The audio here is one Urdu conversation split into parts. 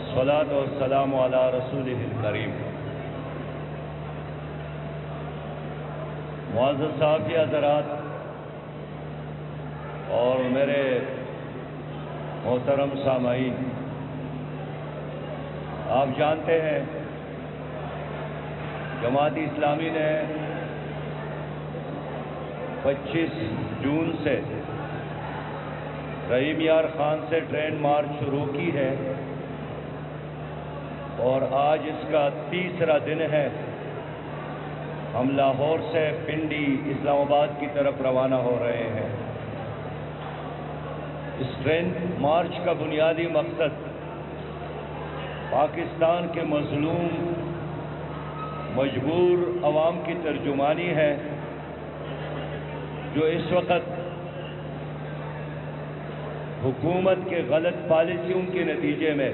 والصلاة والسلام على رسوله الكريم۔ معزز صحافی حضرات اور میرے محترم سامعین، آپ جانتے ہیں جماعت اسلامی نے 25 جون سے رحیم یار خان سے ٹرین مارچ شروع کی ہے اور آج اس کا تیسرا دن ہے۔ ہم لاہور سے پنڈی اسلام آباد کی طرف روانہ ہو رہے ہیں۔ اس ٹرین مارچ کا بنیادی مقصد پاکستان کے مظلوم مجبور عوام کی ترجمانی ہے جو اس وقت حکومت کے غلط پالیسیوں کے نتیجے میں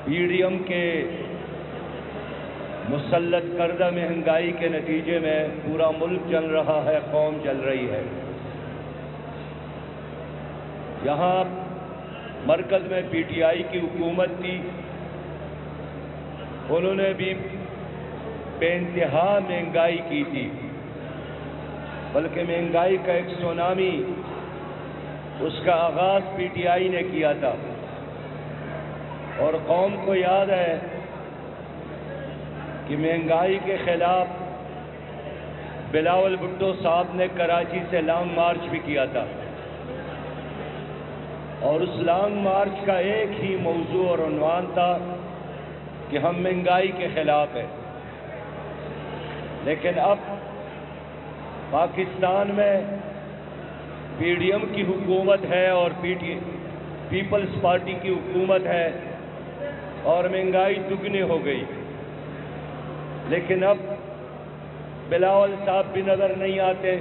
پی ڈی ایم کے مسلط کردہ مہنگائی کے نتیجے میں پورا ملک چل رہا ہے، قوم چل رہی ہے۔ یہاں مرکز میں پی ٹی آئی کی حکومت تھی، انہوں نے بھی بے انتہا مہنگائی کی تھی، بلکہ مہنگائی کا ایک سونامی اس کا آغاز پی ٹی آئی نے کیا تھا۔ اور قوم کو یاد ہے کہ مہنگائی کے خلاف بلاول بھٹو صاحب نے کراچی سے لانگ مارچ بھی کیا تھا، اور اس لانگ مارچ کا ایک ہی موضوع اور عنوان تھا کہ ہم مہنگائی کے خلاف ہیں۔ لیکن اب پاکستان میں پی ڈی ایم کی حکومت ہے اور پیپلز پارٹی کی حکومت ہے اور مہنگائی دگنی ہو گئی، لیکن اب بلاول صاحب بھی نظر نہیں آتے،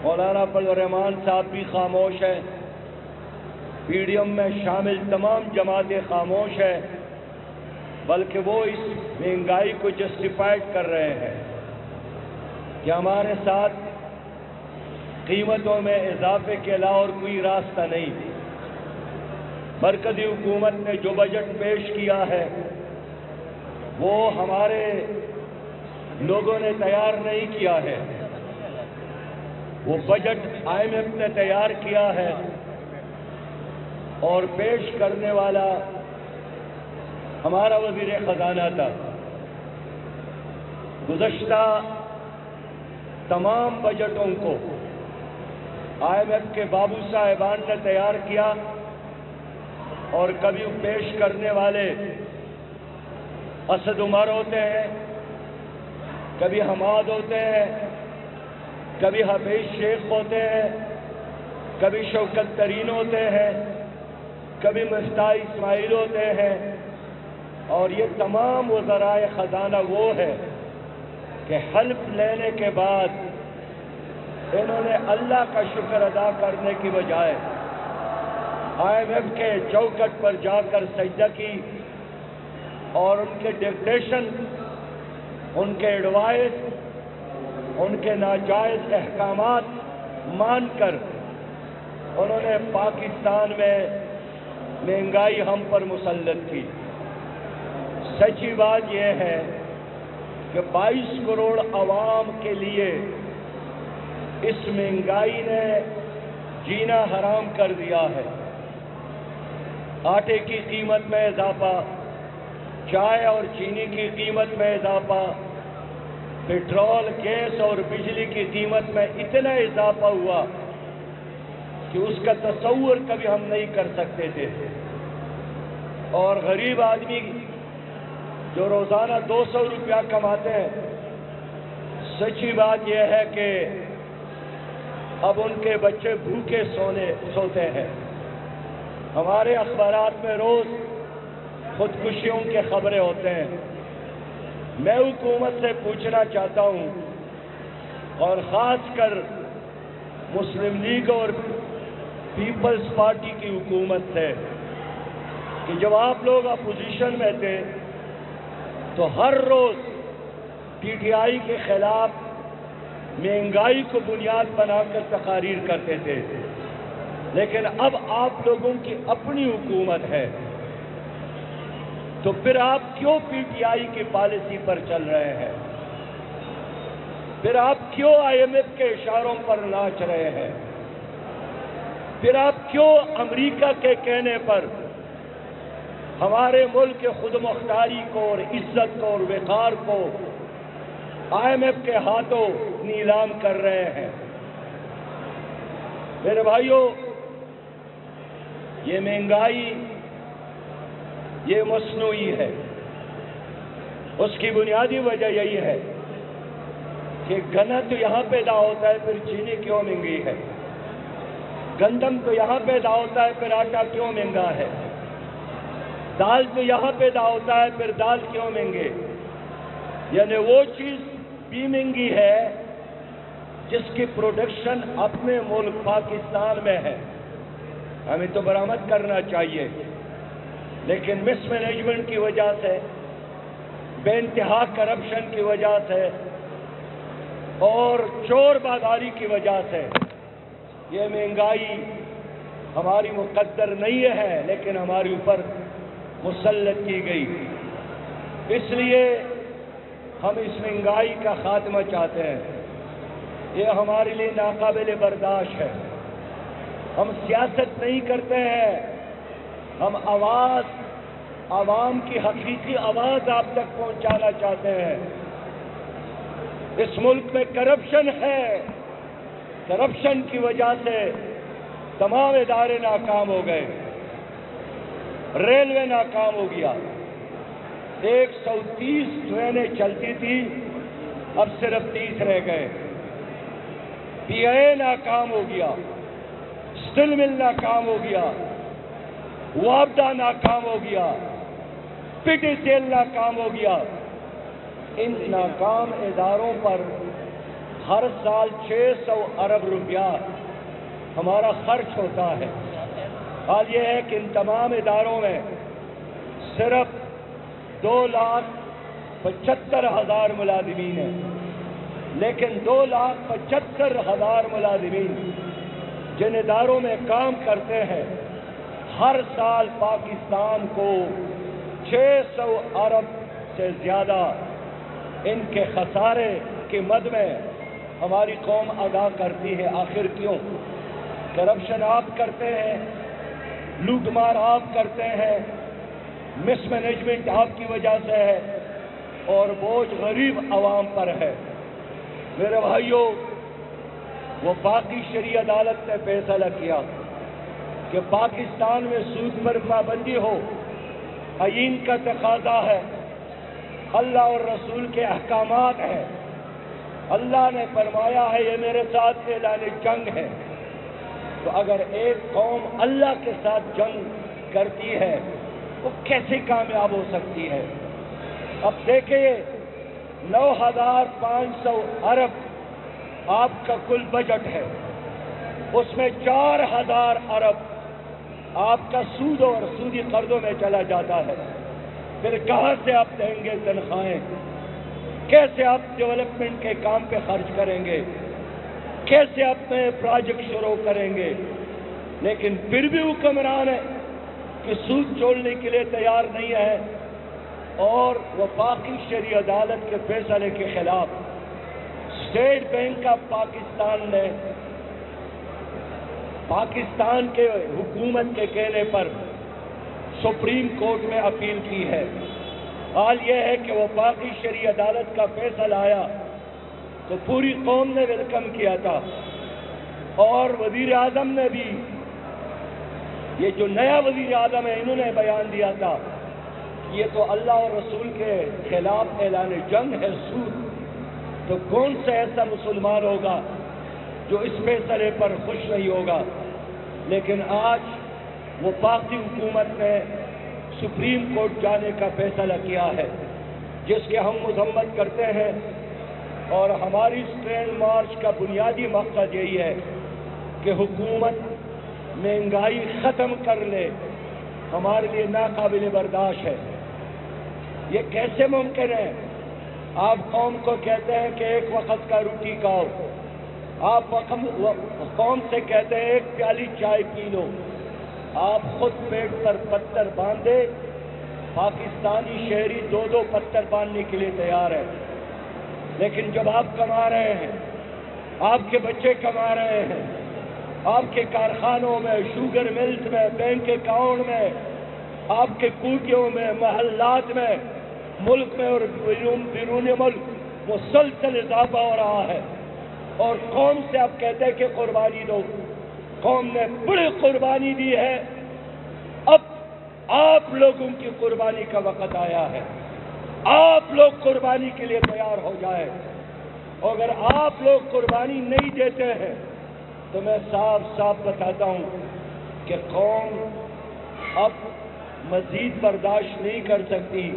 مولانا فضل الرحمان صاحب بھی خاموش ہیں، پی ڈی ایم میں شامل تمام جماعتیں خاموش ہیں، بلکہ وہ اس مہنگائی کو جسٹیفائڈ کر رہے ہیں کہ ہمارے ساتھ قیمتوں میں اضافے کے علاوہ اور کوئی راستہ نہیں۔ مرکزی حکومت نے جو بجٹ پیش کیا ہے وہ ہمارے لوگوں نے تیار نہیں کیا ہے، وہ بجٹ آئی ایم ایف نے تیار کیا ہے اور پیش کرنے والا ہمارا وزیر خزانہ تھا۔ گزشتہ تمام بجٹوں کو آئی ایم ایف کے بابو صاحبان نے تیار کیا، اور کبھی پیش کرنے والے اسد عمر ہوتے ہیں، کبھی حماد ہوتے ہیں، کبھی حفیظ شیخ ہوتے ہیں، کبھی شوکت ترین ہوتے ہیں، کبھی مفتاح اسماعیل ہوتے ہیں، اور یہ تمام وزرائے خزانہ وہ ہے کہ حلف لینے کے بعد انہوں نے اللہ کا شکر ادا کرنے کی بجائے آئی ایم ایف کے چوکٹ پر جا کر سجدہ کی، اور ان کے ڈکٹیشن، ان کے ایڈوائس، ان کے ناجائز احکامات مان کر انہوں نے پاکستان میں مہنگائی ہم پر مسلط کی۔ سچی بات یہ ہے کہ 22 کروڑ عوام کے لیے اس مہنگائی نے جینا حرام کر دیا ہے۔ آٹے کی قیمت میں اضافہ، چائے اور چینی کی قیمت میں اضافہ، پیٹرول، گیس اور بجلی کی قیمت میں اتنا اضافہ ہوا کہ اس کا تصور کبھی ہم نہیں کر سکتے تھے۔ اور غریب آدمی جو روزانہ 200 روپیہ کماتے ہیں، سچی بات یہ ہے کہ اب ان کے بچے بھوکے سوتے ہیں۔ ہمارے اخبارات میں روز خودکشیوں کے خبریں ہوتے ہیں۔ میں حکومت سے پوچھنا چاہتا ہوں، اور خاص کر مسلم لیگ اور پیپلز پارٹی کی حکومت سے، کہ جب آپ لوگ اپوزیشن میں تھے تو ہر روز پی ٹی آئی کے خلاف مہنگائی کو بنیاد بنا کر تقاریر کرتے تھے، لیکن اب آپ لوگوں کی اپنی حکومت ہے، تو پھر آپ کیوں پی ٹی آئی کی پالیسی پر چل رہے ہیں؟ پھر آپ کیوں آئی ایم ایف کے اشاروں پر ناچ رہے ہیں؟ پھر آپ کیوں امریکہ کے کہنے پر ہمارے ملک کے خود مختاری کو اور عزت کو اور وقار کو آئی ایم ایف کے ہاتھوں نیلام کر رہے ہیں؟ میرے بھائیوں، یہ مہنگائی یہ مصنوعی ہے۔ اس کی بنیادی وجہ یہی ہے کہ گنا تو یہاں پیدا ہوتا ہے، پھر چینی کیوں مہنگی ہے؟ گندم تو یہاں پیدا ہوتا ہے، پھر آٹا کیوں مہنگا ہے؟ دال تو یہاں پیدا ہوتا ہے، پھر دال کیوں مہنگے؟ یعنی وہ چیز بھی مہنگی ہے جس کی پروڈکشن اپنے ملک پاکستان میں ہے، ہمیں تو برآمد کرنا چاہیے، لیکن مس مینجمنٹ کی وجہ سے، بے انتہا کرپشن کی وجہ سے اور چور بازاری کی وجہ سے یہ مہنگائی ہماری مقدر نہیں ہے، لیکن ہمارے اوپر مسلط کی گئی۔ اس لیے ہم اس مہنگائی کا خاتمہ چاہتے ہیں۔ یہ ہمارے لیے ناقابل برداشت ہے۔ ہم سیاست نہیں کرتے ہیں، ہم عوام کی حقیقی آواز آپ تک پہنچانا چاہتے ہیں۔ اس ملک میں کرپشن ہے، کرپشن کی وجہ سے تمام ادارے ناکام ہو گئے، ریلوے ناکام ہو گیا، 130 ٹرینیں چلتی تھی، اب صرف 30 رہ گئے، پی آئی ناکام ہو گیا، اسٹیل مل ناکام ہو گیا، وابڈا ناکام ہو گیا، پی ٹی سی ایل ناکام ہو گیا۔ ان ناکام اداروں پر ہر سال 600 ارب روپیہ ہمارا خرچ ہوتا ہے۔ حال یہ ہے کہ ان تمام اداروں میں صرف 2,75,000 ملازمین ہیں، لیکن 2,75,000 ملازمین جن اداروں میں کام کرتے ہیں، ہر سال پاکستان کو 600 ارب سے زیادہ ان کے خسارے کی مد میں ہماری قوم ادا کرتی ہے۔ آخر کیوں؟ کرپشن آپ کرتے ہیں، لوٹ مار آپ کرتے ہیں، مس مینجمنٹ آپ کی وجہ سے ہے، اور بوجھ غریب عوام پر ہے۔ میرے بھائیوں، وہ باقی شرعی عدالت نے فیصلہ کیا کہ پاکستان میں سود پر پابندی ہو، آئین کا تقاضا ہے، اللہ اور رسول کے احکامات ہیں۔ اللہ نے فرمایا ہے یہ میرے ساتھ اعلان جنگ ہے، تو اگر ایک قوم اللہ کے ساتھ جنگ کرتی ہے وہ کیسے کامیاب ہو سکتی ہے؟ اب دیکھیے، 9,500 ارب آپ کا کل بجٹ ہے، اس میں 4,000 ارب آپ کا سود اور سودی قرضوں میں چلا جاتا ہے۔ پھر کہاں سے آپ دیں گے تنخواہیں؟ کیسے آپ ڈیولپمنٹ کے کام پہ خرچ کریں گے؟ کیسے اپنے پروجیکٹ شروع کریں گے؟ لیکن پھر بھی حکمران ہے کہ سود چھوڑنے کے لیے تیار نہیں ہے، اور وہ باقی شرعی عدالت کے فیصلے کے خلاف اسٹیٹ بینک آف پاکستان نے پاکستان کے حکومت کے کہنے پر سپریم کورٹ میں اپیل کی ہے۔ حال یہ ہے کہ وہ باقی شرعی عدالت کا فیصلہ آیا تو پوری قوم نے ویلکم کیا تھا، اور وزیر اعظم نے بھی، یہ جو نیا وزیر اعظم ہے انہوں نے بیان دیا تھا کہ یہ تو اللہ اور رسول کے خلاف اعلان جنگ ہے سود۔ تو کون سا ایسا مسلمان ہوگا جو اس فیصلے پر خوش نہیں ہوگا؟ لیکن آج وہ باقی حکومت نے سپریم کورٹ جانے کا فیصلہ کیا ہے، جس کے ہم مذمت کرتے ہیں، اور ہماری اسٹرینڈ مارچ کا بنیادی مقصد یہی ہے کہ حکومت مہنگائی ختم کر لے۔ ہمارے لیے ناقابل برداشت ہے۔ یہ کیسے ممکن ہے؟ آپ قوم کو کہتے ہیں کہ ایک وقت کا روٹی کھاؤ، آپ قوم سے کہتے ہیں ایک پیالی چائے پی لو، آپ خود پیٹ پر پتھر باندھے، پاکستانی شہری 2 پتھر باندھنے کے لیے تیار ہے۔ لیکن جب آپ کما رہے ہیں، آپ کے بچے کما رہے ہیں، آپ کے کارخانوں میں، شوگر ملز میں، بینک اکاؤنٹ میں، آپ کے کوٹیوں میں، محلات میں، ملک میں اور بیرون ملک مسلسل اضافہ ہو رہا ہے، اور قوم سے آپ کہتے ہیں کہ قربانی دو۔ قوم نے بڑی قربانی دی ہے، اب آپ لوگوں کی قربانی کا وقت آیا ہے۔ آپ لوگ قربانی کے لیے تیار ہو جائیں، اور اگر آپ لوگ قربانی نہیں دیتے ہیں تو میں صاف صاف بتاتا ہوں کہ قوم اب مزید برداشت نہیں کر سکتی۔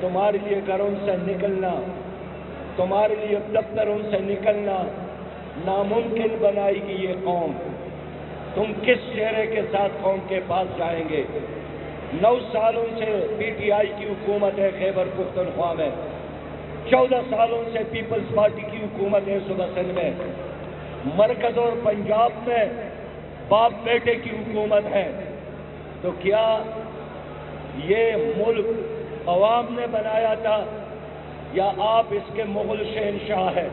تمہارے لیے گھروں سے نکلنا، تمہارے لیے دفتروں سے نکلنا ناممکن بنائے گی یہ قوم۔ تم کس چہرے کے ساتھ قوم کے پاس جائیں گے؟ 9 سالوں سے پی ٹی آئی کی حکومت ہے خیبر پختونخوا میں، 14 سالوں سے پیپلز پارٹی کی حکومت ہے صوبہ سندھ میں، مرکز اور پنجاب میں باپ بیٹے کی حکومت ہے۔ تو کیا یہ ملک عوام نے بنایا تھا یا آپ اس کے مغل شہنشاہ ہیں؟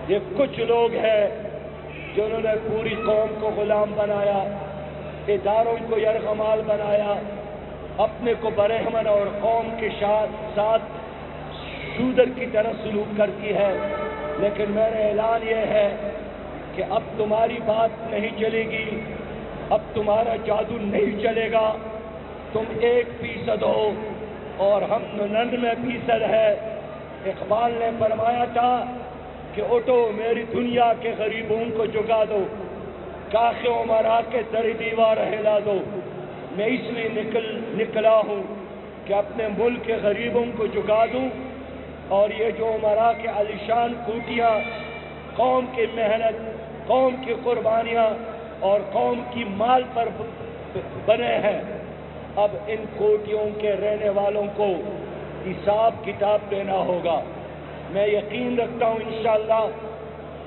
یہ کچھ لوگ ہیں جنہوں نے پوری قوم کو غلام بنایا، اداروں کو یرغمال بنایا، اپنے کو برہمن اور قوم کے ساتھ شودر کی طرح سلوک کرتی ہے۔ لیکن میرا اعلان یہ ہے کہ اب تمہاری بات نہیں چلے گی، اب تمہارا جادو نہیں چلے گا۔ تم 1% ہو اور ہم 99% ہے۔ اقبال نے فرمایا تھا کہ اٹھو میری دنیا کے غریبوں کو جگا دو، کاخ عمرا کے در دیوار ہلا دو۔ میں اس لیے نکلا ہوں کہ اپنے ملک کے غریبوں کو جگا دوں، اور یہ جو عمرا کے عالیشان کوٹیاں قوم کی محنت، قوم کی قربانیاں اور قوم کی مال پر بنے ہیں، اب ان کوٹیوں کے رہنے والوں کو حساب کتاب دینا ہوگا۔ میں یقین رکھتا ہوں انشاءاللہ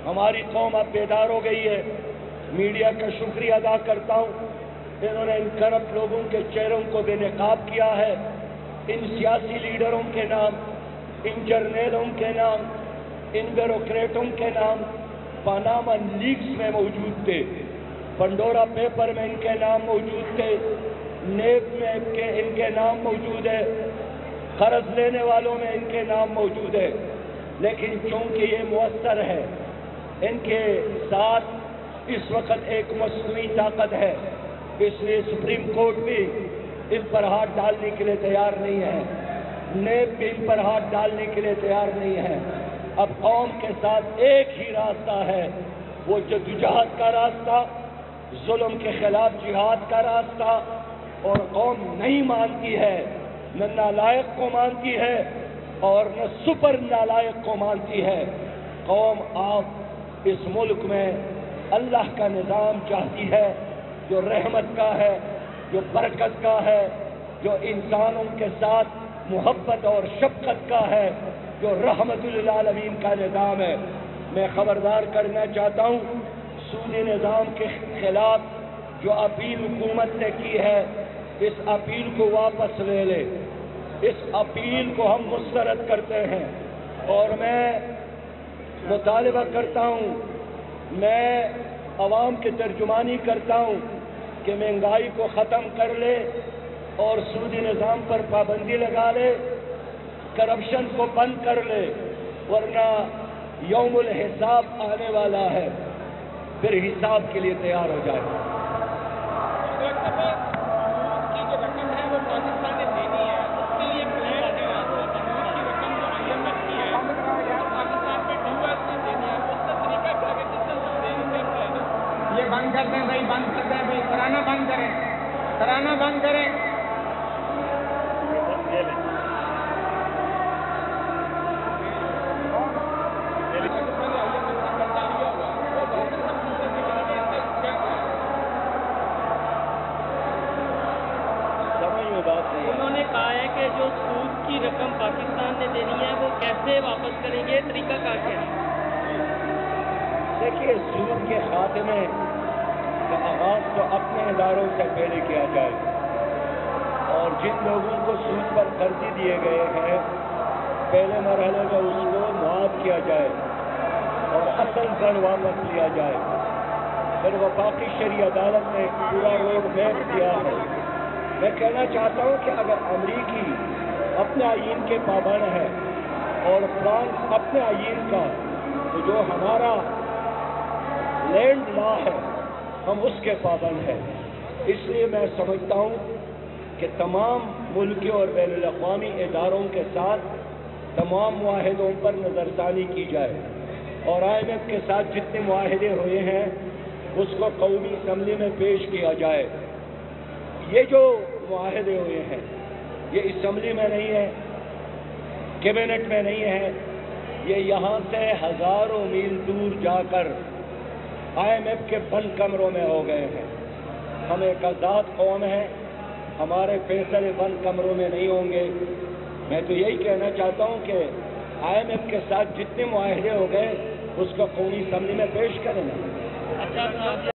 ہماری قوم اب بیدار ہو گئی ہے۔ میڈیا کا شکریہ ادا کرتا ہوں، انہوں نے ان کرپٹ لوگوں کے چہروں کو بے نقاب کیا ہے۔ ان سیاسی لیڈروں کے نام، ان جرنیلوں کے نام، ان بیوروکریٹوں کے نام پاناما لیکس میں موجود تھے، پنڈورا پیپر میں ان کے نام موجود تھے، نیب میں ان کے نام موجود ہے، قرض لینے والوں میں ان کے نام موجود ہے۔ لیکن چونکہ یہ مؤثر ہے، ان کے ساتھ اس وقت ایک مصنوعی طاقت ہے، اس لیے سپریم کورٹ بھی ان پر ہاتھ ڈالنے کے لیے تیار نہیں ہے، نیب بھی ان پر ہاتھ ڈالنے کے لیے تیار نہیں ہے۔ اب قوم کے ساتھ ایک ہی راستہ ہے، وہ جدوجہد کا راستہ، ظلم کے خلاف جہاد کا راستہ، اور قوم نہیں مانتی ہے، نہ نالائق کو مانتی ہے اور نہ سپر نالائق کو مانتی ہے۔ قوم آپ اس ملک میں اللہ کا نظام چاہتی ہے، جو رحمت کا ہے، جو برکت کا ہے، جو انسانوں کے ساتھ محبت اور شفقت کا ہے، جو رحمت للعالمین کا نظام ہے۔ میں خبردار کرنا چاہتا ہوں، سودی نظام کے خلاف جو اپیل حکومت نے کی ہے، اس اپیل کو واپس لے لے۔ اس اپیل کو ہم مسترد کرتے ہیں، اور میں مطالبہ کرتا ہوں، میں عوام کی ترجمانی کرتا ہوں کہ مہنگائی کو ختم کر لے اور سودی نظام پر پابندی لگا لے، کرپشن کو بند کر لے، ورنہ یوم الحساب آنے والا ہے، پھر حساب کے لیے تیار ہو جائے۔ بند کر دیں بھائی، بند کر دیں بھائی، کرانا بند کریں، کرانا بند کریں۔ انہوں نے کہا ہے کہ جو سود کی رقم پاکستان نے دینی ہے وہ کیسے واپس کریں گے، طریقہ کار کیا ہے؟ دیکھیے سود کے خاتمے کا آغاز تو اپنے اداروں سے پہلے کیا جائے، اور جن لوگوں کو سود پر قرضے دیے گئے ہیں پہلے مرحلے میں اس کو معاف کیا جائے اور اصل پر واپس لیا جائے۔ پھر وفاقی شرعی عدالت نے پورا روڈ میپ دیا ہے۔ میں کہنا چاہتا ہوں کہ اگر امریکی اپنے آئین کے پابند ہے اور فرانس اپنے آئین کا، تو جو ہمارا لینڈ لا ہے ہم اس کے پابند ہیں۔ اس لیے میں سمجھتا ہوں کہ تمام ملکی اور بین الاقوامی اداروں کے ساتھ تمام معاہدوں پر نظر ثانی کی جائے، اور IMF کے ساتھ جتنے معاہدے ہوئے ہیں اس کو قومی اسمبلی میں پیش کیا جائے۔ یہ جو معاہدے ہوئے ہیں یہ اسمبلی میں نہیں ہے، کیبنٹ میں نہیں ہے، یہ یہاں سے ہزاروں میل دور جا کر IMF کے بند کمروں میں ہو گئے ہیں۔ ہم ایک آزاد قوم ہے، ہمارے فیصلے بند کمروں میں نہیں ہوں گے۔ میں تو یہی کہنا چاہتا ہوں کہ IMF کے ساتھ جتنے معاہدے ہو گئے اس کو قومی اسمبلی میں پیش کریں۔ اچھا صاحب